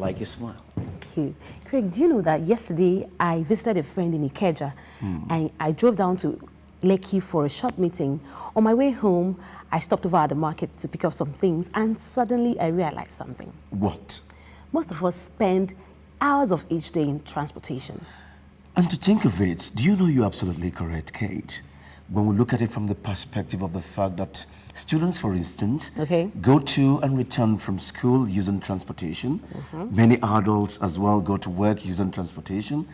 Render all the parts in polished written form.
like your smile. Thank you. Craig, do you know that yesterday I visited a friend in Ikeja and I drove down to Lekki for a short meeting. On my way home, I stopped over at the market to pick up some things and suddenly I realized something. What? Most of us spend hours of each day in transportation. And to think of it, do you know you're absolutely correct, Kate? When we look at it from the perspective of the fact that students, for instance, go to and return from school using transportation. Many adults as well go to work using transportation.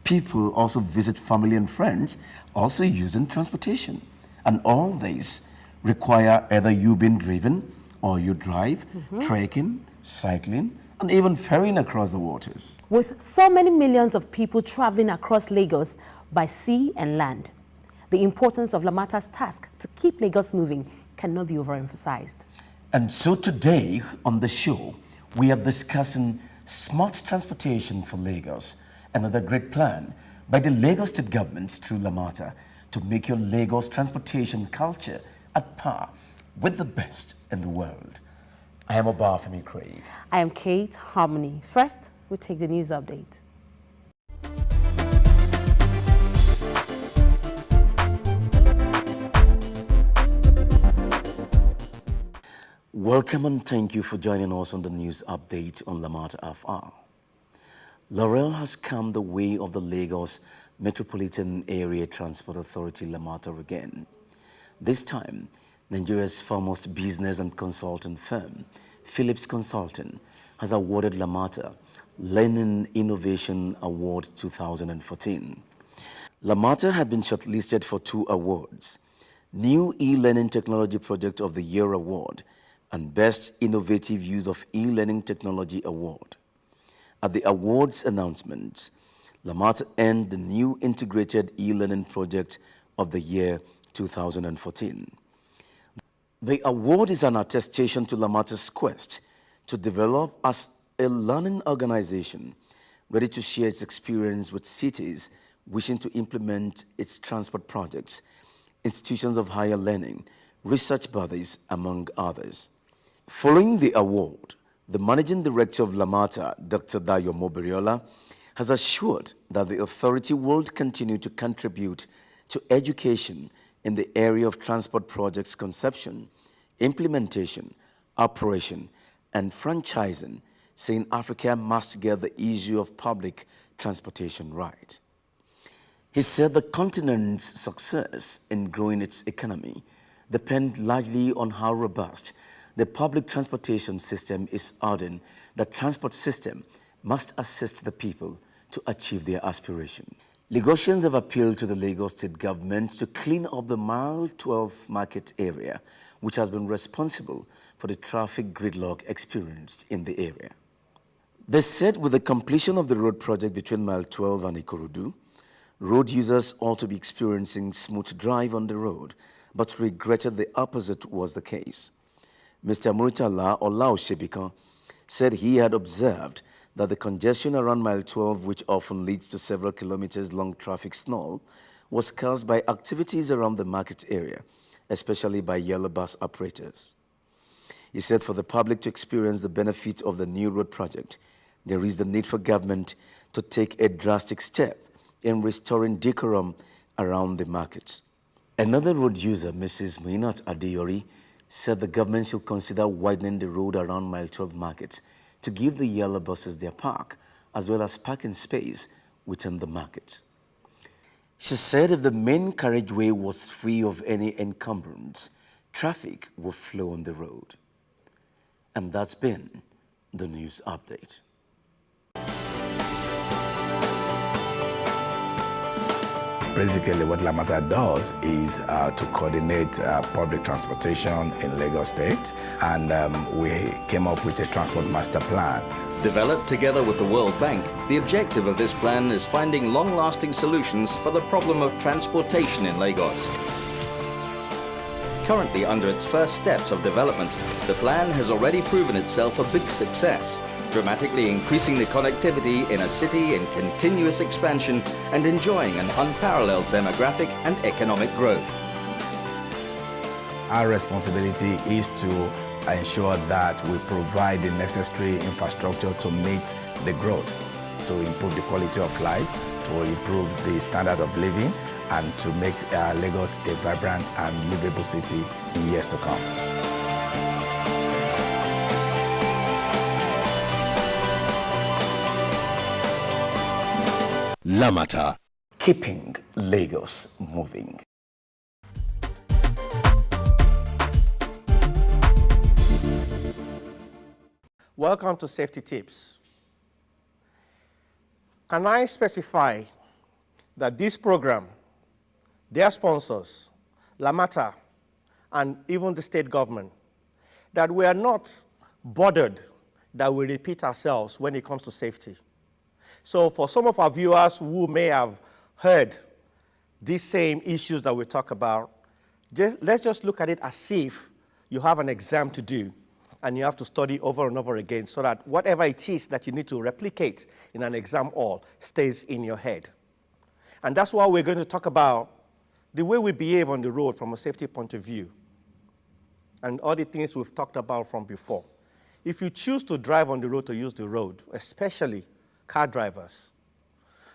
People also visit family and friends also using transportation. And all these require either you being driven or you drive, trekking, cycling, and even ferrying across the waters. With so many millions of people traveling across Lagos by sea and land, the importance of Lamata's task to keep Lagos moving cannot be overemphasized. And so today on the show, we are discussing smart transportation for Lagos, another great plan by the Lagos State government through Lamata to make your Lagos transportation culture at par with the best in the world. I am Obafemi Craig. I am Kate Harmony. First, we'll take the news update. Welcome and thank you for joining us on the news update on Lamata FR. Laurel has come the way of the Lagos Metropolitan Area Transport Authority Lamata again. This time, Nigeria's foremost business and consulting firm, Phillips Consulting, has awarded Lamata Learning Innovation Award 2014. Lamata had been shortlisted for 2 awards, New E-Learning Technology Project of the Year Award and Best Innovative Use of E-Learning Technology Award. At the awards announcement, Lamata earned the New Integrated E-Learning Project of the Year 2014. The award is an attestation to Lamata's quest to develop as a learning organization ready to share its experience with cities wishing to implement its transport projects, institutions of higher learning, research bodies, among others. Following the award, the Managing Director of Lamata, Dr. Dayo Moberiola, has assured that the authority will continue to contribute to education in the area of transport projects conception, implementation, operation, and franchising, saying Africa must get the issue of public transportation right. He said the continent's success in growing its economy depends largely on how robust the public transportation system is, adding that transport system must assist the people to achieve their aspiration. Lagosians have appealed to the Lagos State government to clean up the Mile 12 market area, which has been responsible for the traffic gridlock experienced in the area. They said with the completion of the road project between Mile 12 and Ikorodu, road users ought to be experiencing smooth drive on the road, but regretted the opposite was the case. Mr. Muritala Olaoshebika said he had observed that the congestion around Mile 12, which often leads to several kilometers long traffic snarl, was caused by activities around the market area, especially by yellow bus operators. He said for the public to experience the benefit of the new road project, there is the need for government to take a drastic step in restoring decorum around the markets. Another road user, Mrs. Muinat Adeyori, said the government should consider widening the road around Mile 12 market to give the yellow buses their park, as well as parking space within the market. She said if the main carriageway was free of any encumbrance, traffic would flow on the road. And that's been the news update. Basically, what Lamata does is to coordinate public transportation in Lagos State, and we came up with a transport master plan. Developed together with the World Bank, the objective of this plan is finding long-lasting solutions for the problem of transportation in Lagos. Currently under its first steps of development, the plan has already proven itself a big success, dramatically increasing the connectivity in a city in continuous expansion and enjoying an unparalleled demographic and economic growth. Our responsibility is to ensure that we provide the necessary infrastructure to meet the growth, to improve the quality of life, to improve the standard of living, and to make Lagos a vibrant and livable city in years to come. Lamata, keeping Lagos moving. Welcome to Safety Tips. Can I specify that this program, their sponsors, Lamata, and even the state government, that we are not bothered that we repeat ourselves when it comes to safety. So for some of our viewers who may have heard these same issues that we talk about, let's just look at it as if you have an exam to do and you have to study over and over again so that whatever it is that you need to replicate in an exam hall stays in your head. And that's why we're going to talk about the way we behave on the road from a safety point of view and all the things we've talked about from before. If you choose to drive on the road, to use the road, especially car drivers,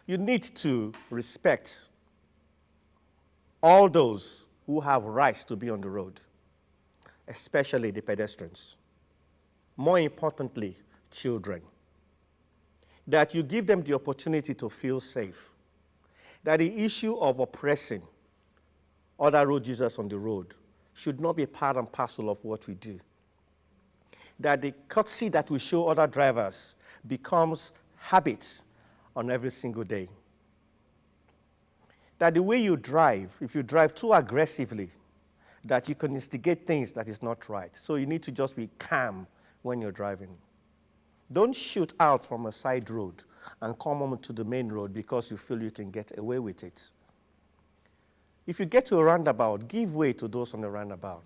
you need to respect all those who have rights to be on the road, especially the pedestrians. More importantly, children. That you give them the opportunity to feel safe. That the issue of oppressing other road users on the road should not be part and parcel of what we do. That the courtesy that we show other drivers becomes habits on every single day. That the way you drive, if you drive too aggressively, that you can instigate things that is not right. So you need to just be calm when you're driving. Don't shoot out from a side road and come on to the main road because you feel you can get away with it. If you get to a roundabout, give way to those on the roundabout.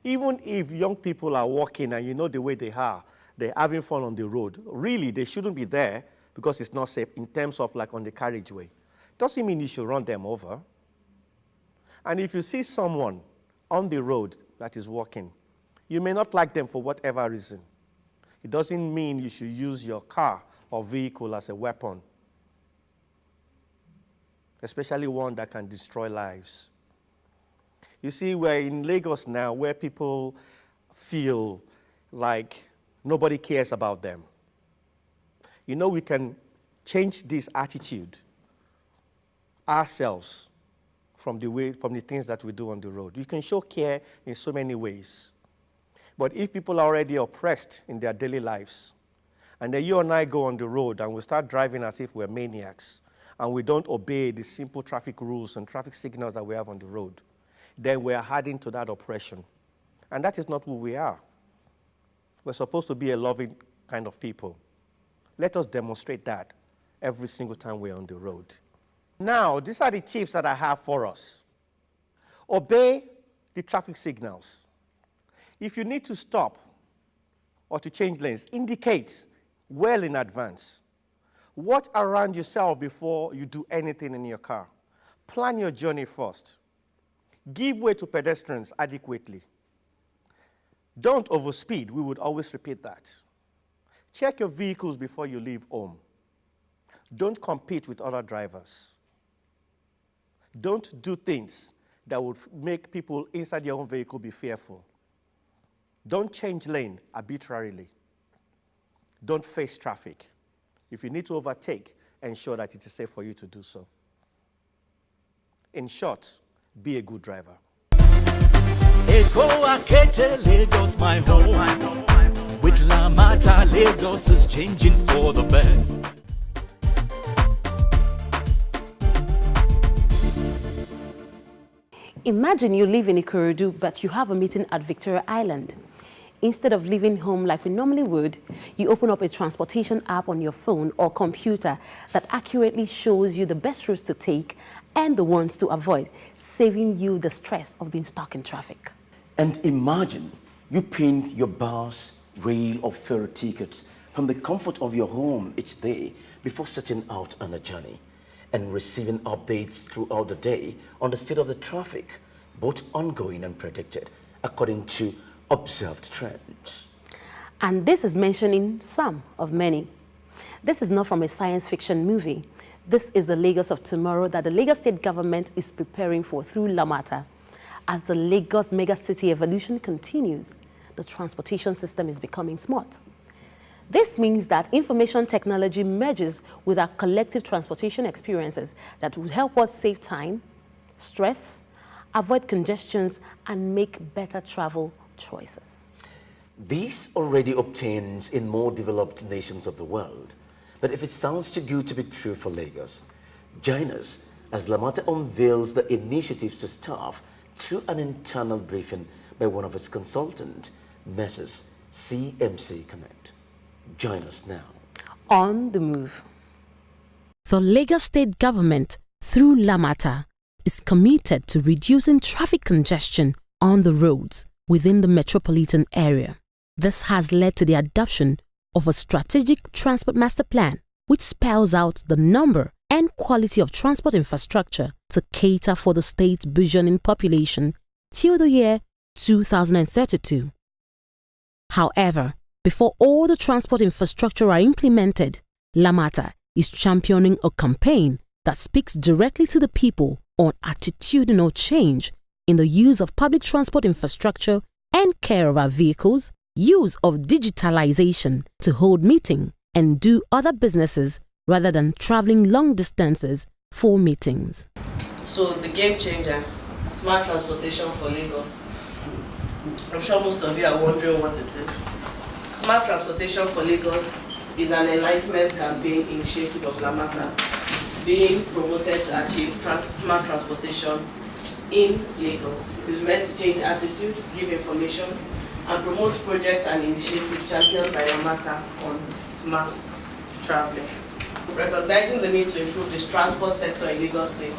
Even if young people are walking and you know the way they are, they're having fun on the road, really they shouldn't be there because it's not safe in terms of like on the carriageway. Doesn't mean you should run them over. And if you see someone on the road that is walking, you may not like them for whatever reason. It doesn't mean you should use your car or vehicle as a weapon, especially one that can destroy lives. You see, we're in Lagos now where people feel like nobody cares about them. You know, we can change this attitude ourselves from the things that we do on the road. You can show care in so many ways. But if people are already oppressed in their daily lives, and then you and I go on the road and we start driving as if we're maniacs, and we don't obey the simple traffic rules and traffic signals that we have on the road, then we are adding to that oppression. And that is not who we are. We're supposed to be a loving kind of people. Let us demonstrate that every single time we're on the road. Now, these are the tips that I have for us. Obey the traffic signals. If you need to stop or to change lanes, indicate well in advance. Watch around yourself before you do anything in your car. Plan your journey first. Give way to pedestrians adequately. Don't overspeed. We would always repeat that. Check your vehicles before you leave home. Don't compete with other drivers. Don't do things that would make people inside your own vehicle be fearful. Don't change lane arbitrarily. Don't face traffic. If you need to overtake, ensure that it is safe for you to do so. In short, be a good driver. Eko Akete, Lagos, my home. With Lamata, Lagos is changing for the best. Imagine you live in Ikorodu, but you have a meeting at Victoria Island. Instead of leaving home like we normally would, you open up a transportation app on your phone or computer that accurately shows you the best routes to take and the ones to avoid, saving you the stress of being stuck in traffic. And imagine you print your bus, rail, or ferry tickets from the comfort of your home each day before setting out on a journey and receiving updates throughout the day on the state of the traffic, both ongoing and predicted, according to observed trends. And this is mentioning some of many. This is not from a science fiction movie. This is the Lagos of tomorrow that the Lagos state government is preparing for through Lamata. As the Lagos megacity evolution continues, the transportation system is becoming smart. This means that information technology merges with our collective transportation experiences that will help us save time, stress, avoid congestions, and make better travel choices. This already obtains in more developed nations of the world. But if it sounds too good to be true for Lagos, join us as Lamata unveils the initiatives to staff through an internal briefing by one of its consultants, Messrs. CMC Connect. Join us now. On the move. The Lagos state government, through Lamata, is committed to reducing traffic congestion on the roads within the metropolitan area. This has led to the adoption of a strategic transport master plan, which spells out the number and quality of transport infrastructure to cater for the state's burgeoning population till the year 2032. However, before all the transport infrastructure are implemented, Lamata is championing a campaign that speaks directly to the people on attitudinal change in the use of public transport infrastructure and care of our vehicles, use of digitalization to hold meeting and do other businesses rather than traveling long distances for meetings. So the game changer, smart transportation for Lagos. I'm sure most of you are wondering what it is. Smart transportation for Lagos is an enlightenment campaign initiative of Lamata being promoted to achieve smart transportation in Lagos. It is meant to change attitude, give information, and promote projects and initiatives championed by Lamata on smart traveling. Recognizing the need to improve the transport sector in Lagos State,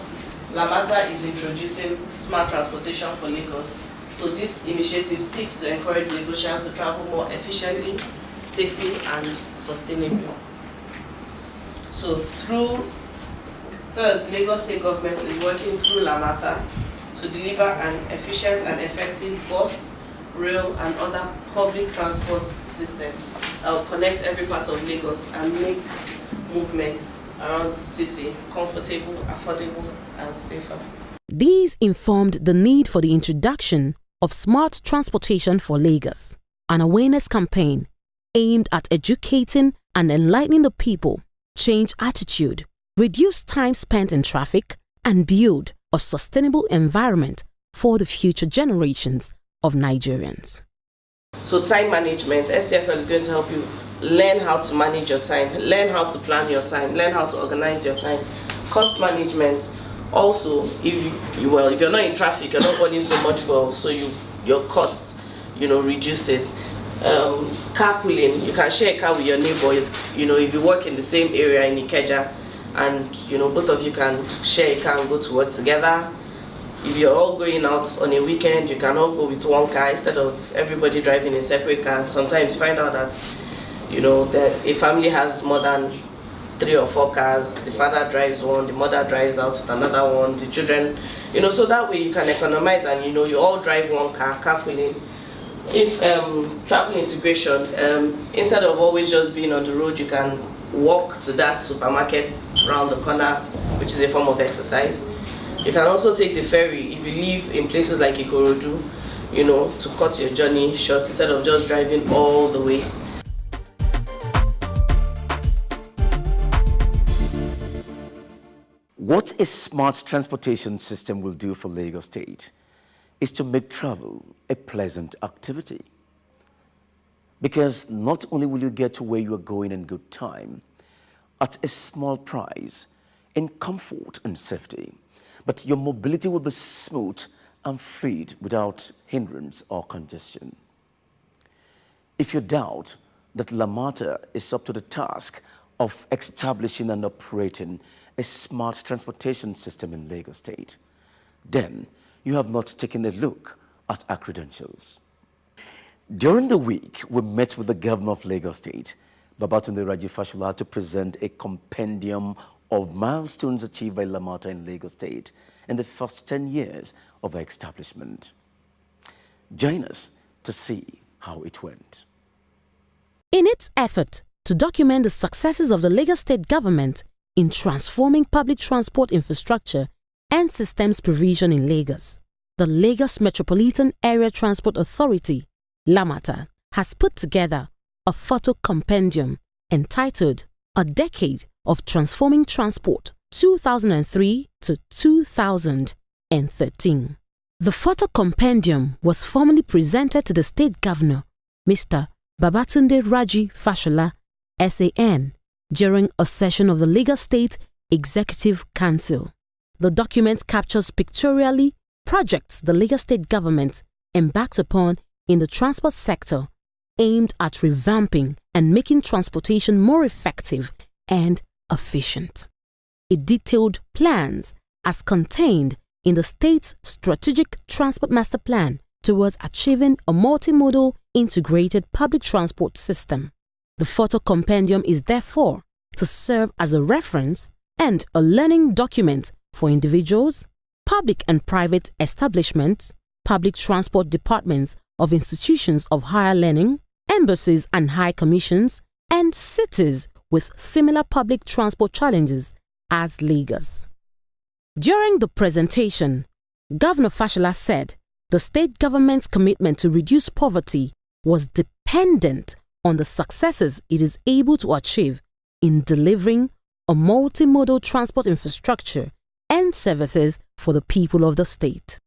Lamata is introducing smart transportation for Lagos. So this initiative seeks to encourage Lagosians to travel more efficiently, safely, and sustainably. So first, Lagos State government is working through Lamata to deliver an efficient and effective bus, rail, and other public transport systems that will connect every part of Lagos and make movements around the city comfortable, affordable, and safer. These informed the need for the introduction of smart transportation for Lagos, an awareness campaign aimed at educating and enlightening the people, change attitude, reduce time spent in traffic, and build a sustainable environment for the future generations of Nigerians. So time management, SCFL is going to help you learn how to manage your time, learn how to plan your time, learn how to organize your time. Cost management, also, if you're not in traffic, you're not burning so much fuel, so your cost, reduces. Carpooling, you can share a car with your neighbor. If you work in the same area in Ikeja, and both of you can share a car and go to work together. If you're all going out on a weekend, you can all go with one car instead of everybody driving in separate cars. Sometimes you find out that that a family has more than 3 or 4 cars. The father drives one, the mother drives out with another one, the children, so that way you can economize and you all drive one car, carpooling. If travel integration, instead of always just being on the road, you can walk to that supermarket around the corner, which is a form of exercise. You can also take the ferry if you live in places like Ikorodu, to cut your journey short instead of just driving all the way. What a smart transportation system will do for Lagos State is to make travel a pleasant activity. Because not only will you get to where you are going in good time, at a small price, in comfort and safety, but your mobility will be smooth and freed without hindrance or congestion. If you doubt that Lamata is up to the task of establishing and operating a smart transportation system in Lagos State, then you have not taken a look at our credentials. During the week, we met with the governor of Lagos State, Babatunde Raji Fashola, to present a compendium of milestones achieved by Lamata in Lagos State in the first 10 years of our establishment. Join us to see how it went. In its effort to document the successes of the Lagos State government in transforming public transport infrastructure and systems provision in Lagos, the Lagos Metropolitan Area Transport Authority, LAMATA, has put together a photo compendium entitled A Decade of Transforming Transport 2003 to 2013. The photo compendium was formally presented to the state governor, Mr. Babatunde Raji Fashola, SAN, during a session of the Lagos State Executive Council. The document captures pictorially projects the Lagos State government embarked upon in the transport sector aimed at revamping and making transportation more effective and efficient. It detailed plans as contained in the state's Strategic Transport Master Plan towards achieving a multimodal integrated public transport system. The photo compendium is therefore to serve as a reference and a learning document for individuals, public and private establishments, public transport departments of institutions of higher learning, embassies and high commissions, and cities with similar public transport challenges as Lagos. During the presentation, Governor Fashola said the state government's commitment to reduce poverty was dependent on the successes it is able to achieve in delivering a multimodal transport infrastructure and services for the people of the state.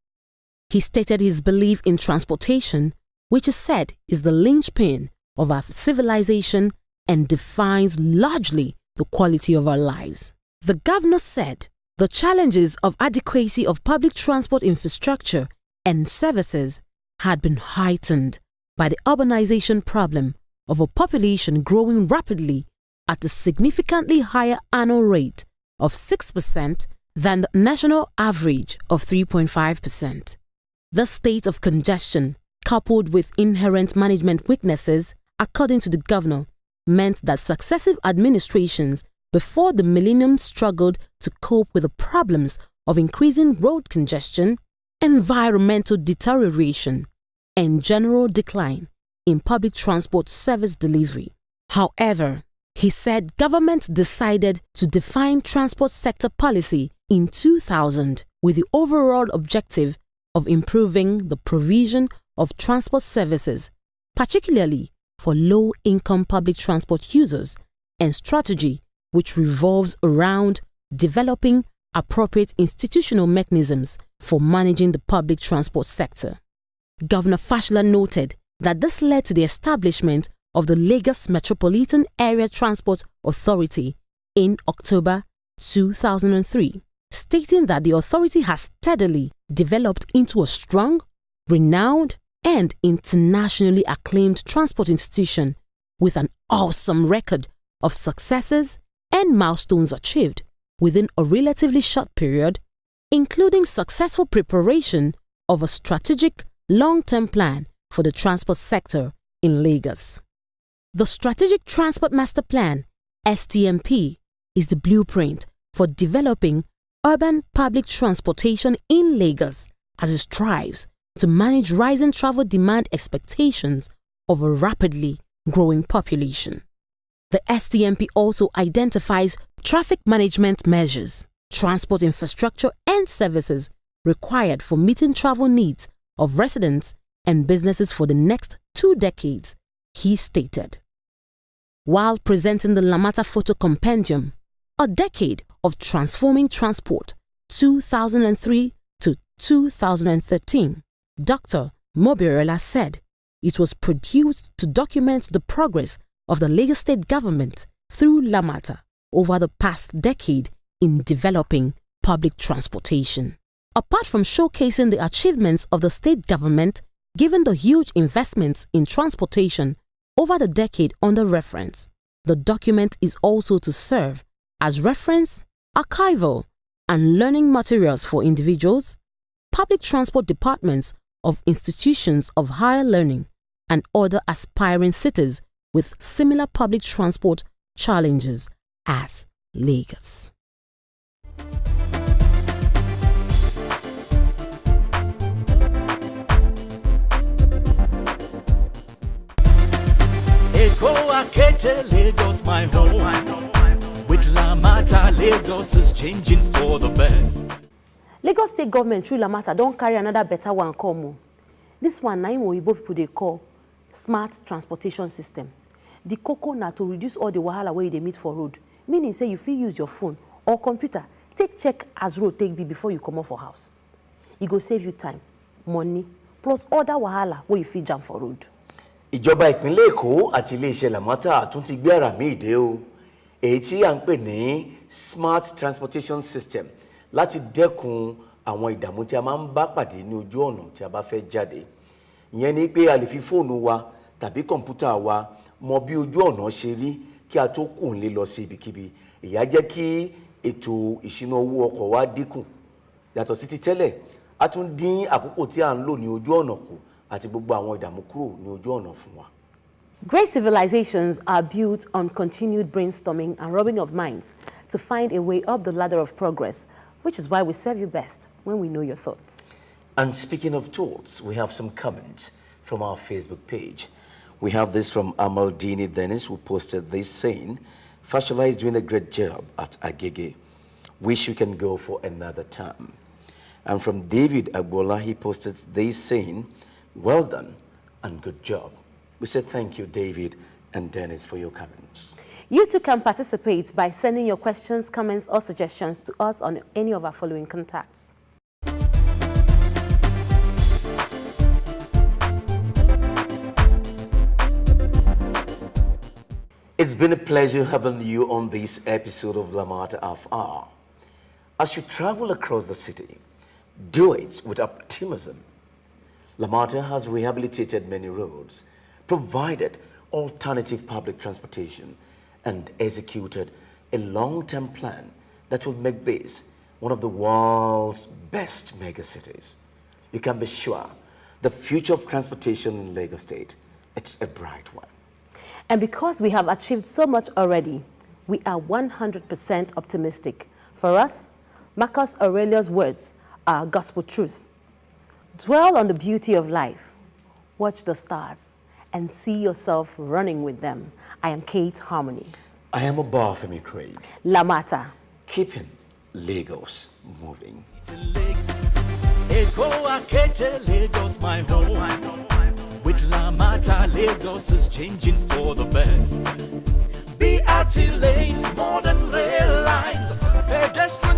He stated his belief in transportation, which he said is the linchpin of our civilization and defines largely the quality of our lives. The governor said the challenges of adequacy of public transport infrastructure and services had been heightened by the urbanization problem of a population growing rapidly at a significantly higher annual rate of 6% than the national average of 3.5%. The state of congestion, coupled with inherent management weaknesses, according to the governor, meant that successive administrations before the millennium struggled to cope with the problems of increasing road congestion, environmental deterioration, and general decline in public transport service delivery. However, he said government decided to define transport sector policy in 2000 with the overall objective of improving the provision of transport services, particularly for low-income public transport users, and strategy which revolves around developing appropriate institutional mechanisms for managing the public transport sector. Governor Fashola noted that this led to the establishment of the Lagos Metropolitan Area Transport Authority in October 2003, stating that the authority has steadily developed into a strong, renowned, and internationally acclaimed transport institution with an awesome record of successes and milestones achieved within a relatively short period, including successful preparation of a strategic long-term plan for the transport sector in Lagos. The Strategic Transport Master Plan, STMP, is the blueprint for developing urban public transportation in Lagos as it strives to manage rising travel demand expectations of a rapidly growing population. The STMP also identifies traffic management measures, transport infrastructure and services required for meeting travel needs of residents and businesses for the next 2 decades, he stated. While presenting the LAMATA photo compendium, A Decade of Transforming Transport 2003 to 2013, Dr. Mobirela said it was produced to document the progress of the Lagos State government through LAMATA over the past decade in developing public transportation. Apart from showcasing the achievements of the state government given the huge investments in transportation over the decade under reference, the document is also to serve as reference, archival, and learning materials for individuals, public transport departments of institutions of higher learning, and other aspiring cities with similar public transport challenges as Lagos. Eko Akete, Lagos, my home. With Lamata, Lagos is changing for the best. Lagos State government through Lamata don't carry another better one come o. This one na im Oyibo people dey call smart transportation system. The koko na to reduce all the wahala wey you dey meet for road. Meaning say you fit use your phone or computer take check as road take be before you comot for house. E go save you time, money, plus other wahala wey you fit jam for road. Ìjọba ìpínlẹ̀ Èkó àti iléeṣẹ́ Lamata tún ti gbé àrà míì dé o. Èyí tí à ń pè ní smart transportation system láti dẹ́kun àwọn ìdààmú tí a máa ń bá pàdé ní ojú ọ̀nà tí a bá fẹ́ jáde. Ìyẹn ni pé a lè fi fóònù wa tàbí kọ̀ǹpútà wa mọ bí ojú ọ̀nà ṣe rí kí a tó kù nílé lọ sí ibikíbi. Èyí á jẹ́ kí ètò ìṣúná owó ọkọ̀ wa dínkù. Yàtọ̀ sí ti tẹ́lẹ̀, a tún dín àkókò tí à ń lò ní ojú ọ̀nà kù àti gbogbo àwọn ìdààmú kúrò ní ojú ọ̀nà fún wa. Great civilizations are built on continued brainstorming and rubbing of minds to find a way up the ladder of progress, which is why we serve you best when we know your thoughts. And speaking of thoughts, we have some comments from our Facebook page. We have this from Amaldini Dennis, who posted this saying, Fashola is doing a great job at Agege. Wish you can go for another term. And from David Agbola, he posted this saying, well done and good job. We say thank you, David and Dennis, for your comments. You too can participate by sending your questions, comments, or suggestions to us on any of our following contacts. It's been a pleasure having you on this episode of Lamata FR. As you travel across the city, do it with optimism. Lamata has rehabilitated many roads, provided alternative public transportation, and executed a long-term plan that will make this one of the world's best megacities. You can be sure the future of transportation in Lagos State, it's a bright one. And because we have achieved so much already, we are 100% optimistic. For us, Marcus Aurelius' words are gospel truth. Dwell on the beauty of life, watch the stars, and see yourself running with them. I am Kate Harmony. I am Obafemi Craig. Lamata. Keeping Lagos moving. Eko Akete, Lagos, my home. With Lamata, Lagos is changing for the best. BRT lanes, modern rail lines, pedestrian